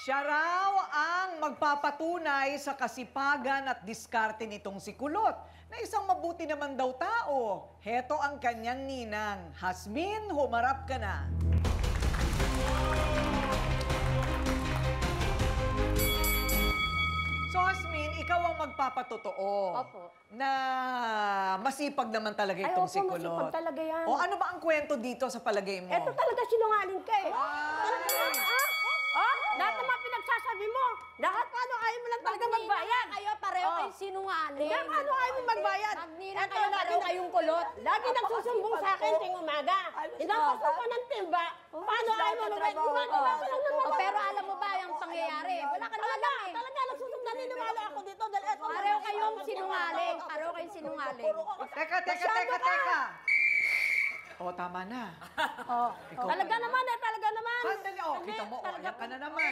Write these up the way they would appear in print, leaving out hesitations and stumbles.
Siya raw ang magpapatunay sa kasipagan at diskarte nitong si Kulot na isang mabuti naman daw tao. Heto ang kanyang ninang. Hasmin, humarap ka na. So, Hasmin, ikaw ang magpapatotoo. Opo. Na masipag naman talaga itong si Kulot. Masipag talaga yan. O ano ba ang kwento dito sa palagay mo? Eto talaga sinungaling ka eh. Talaga yan, lahat ng mga pinagsasabi mo. Lahat paano ayaw mo lang talaga magbayad. Kayo pareho kayong sinungaling. Kaya paano ayaw mo magbayad? Magnina kayo pareho kayong kulot. Lagi nagsusumbong sa akin ting umaga. Inapasok ko ng timba. Paano ayaw mo magbayad? Gumagawa ko lang ng mga. Pero alam mo ba yung pangyayari? Wala ka naman lang eh. Talaga nagsusumbong. Naniniwala ako dito dahil eto. Pareho kayong sinungaling. Pareho kayong sinungaling. Teka. O, tama na. Ikaw Talaga pala. naman talaga naman. Sandali, kita mo, iyak ka na naman.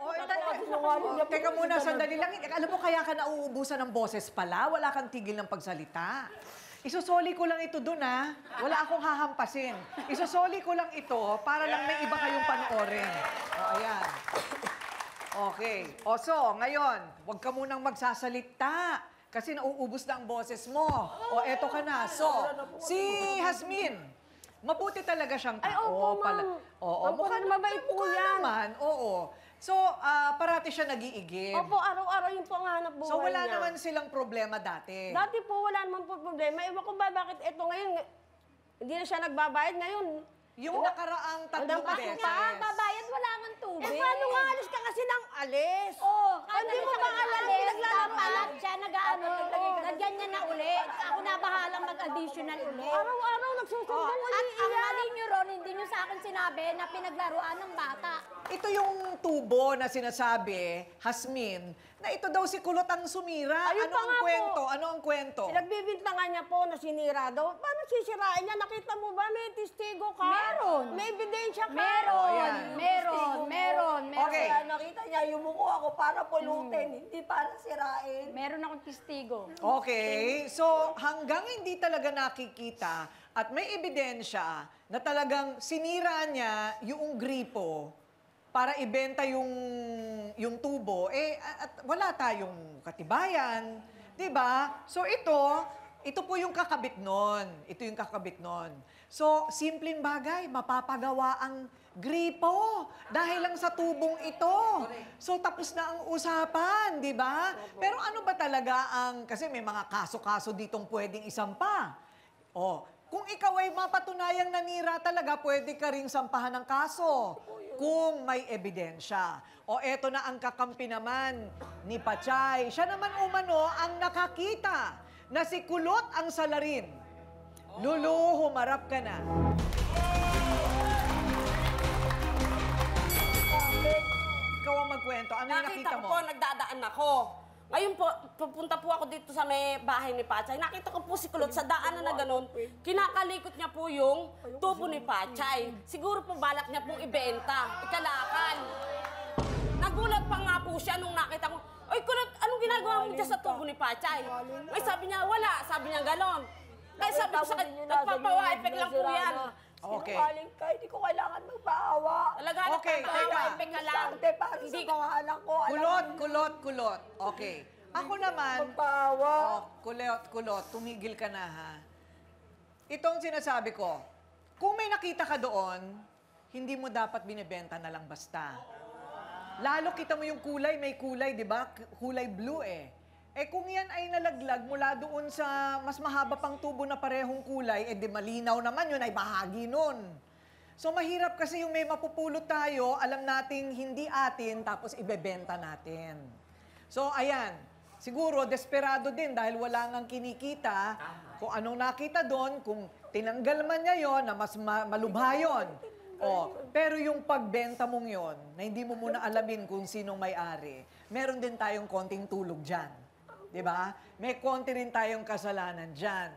Talaga. Teka muna, sandali lang. Alam mo, kaya ka nauubusan ng boses pala. Wala kang tigil ng pagsalita. Isusoli ko lang ito dun, ha? Wala akong hahampasin. Isusoli ko lang ito para lang may iba kayong panoorin. O, ayan. Okay. O, so, ngayon, huwag ka munang magsasalita. Kasi nauubos na ang boses mo. O, eto ka na. So, si Hasmin, mabuti talaga siyang tao. Ay, opo, ma'am. Oo, Opo, mabait po mukha yan. naman, oo. So, parati siya nag-iigib. Opo, araw-araw yung po ang hanap buhay So, wala niya. naman silang problema dati. Dati po wala naman po problema. Ewan ko ba bakit ito ngayon, hindi na siya nagbabayad ngayon. Yung nakaraang tatlong beses. Babayad, wala kang tubig. Eh, paano nga alis ka kasi ng alis? Hindi mo ba alam, pinaglalampalat siya, nag-ano, nagganyan na uli. Ako na bahalang mag-additional uli. Araw-araw nagsusumbong. At ang mali nyo ron, hindi nyo sa akin sinabi na pinaglaruan ng bata. Ito yung tubo na sinasabi, Hasmin, na ito daw si Kulot ang sumira. Ayun Ano pa ang nga po. kwento? Ano ang kwento? Pinagbibintangan niya po na sinira daw. Paano sisirain niya? Nakita mo ba? May testigo ka? Meron. May ebidensya ka? Ayan. Meron. Okay. Kaya nakita niya, yumuko ako para pulutin, hindi para sirain. Meron akong testigo. Okay, so hanggang hindi talaga nakikita at may ebidensya na talagang sinira niya yung gripo para ibenta yung tubo, at wala tayong katibayan, di ba? So ito po yung kakabit nun. Ito yung kakabit nun. So, simpleng bagay, mapapagawa ang gripo dahil lang sa tubong ito. So, tapos na ang usapan, di ba? Pero ano ba talaga kasi may mga kaso-kaso ditong pwedeng isampa. O, kung ikaw ay mapatunayang nanira talaga, pwede ka ring sampahan ng kaso kung may ebidensya. O, eto na ang kakampi naman ni Pachay. Siya naman umano ang nakakita na si Kulot ang salarin. Lulu, humarap ka na. Ikaw ang magkwento. Ano yung nakita mo? Nakita ko po, nagdadaan ako. Ngayon po, pupunta po ako dito sa may bahay ni Pachay. Nakita ko po si Kulot sa daanan na ganun. Kinakalikot niya po yung tubo ni Pachay. Siguro po balak niya pong ibenta, ikalakan. Nagulat pa nga po siya nung nakita ko, "Oy, Kulot, anong ginagawa mo dyan sa tubo ni Pachay?" Ay, sabi niya, wala. Sabi niya ganon. Kaya sabi ko sa kanya, nagpapawa-effect lang po yan. Okay. Sinungaling ka, hindi ko kailangan magpaawa. Okay, Talaga, teka. nagpapawa-effect ka lang. Dante, para sa mga anak ko. Kulot. Okay. Ako naman, Magpaawa. kulot, tumigil ka na, ha? Itong sinasabi ko, kung may nakita ka doon, hindi mo dapat binibenta na lang basta. Lalo kita mo yung kulay, may kulay, di ba? Kulay blue kung yan ay nalaglag mula doon sa mas mahaba pang tubo na parehong kulay, di malinaw naman yun, ay bahagi nun. So mahirap kasi yung may mapupulot tayo, alam nating hindi atin, tapos ibebenta natin. So ayan, siguro desperado din dahil wala ngang kinikita kung anong nakita doon, kung tinanggal man niya yon na mas malubha yun. Pero yung pagbenta mong yon, na hindi mo muna alamin kung sinong may-ari, meron din tayong konting tulog dyan. Diba? May konti rin tayong kasalanan dyan.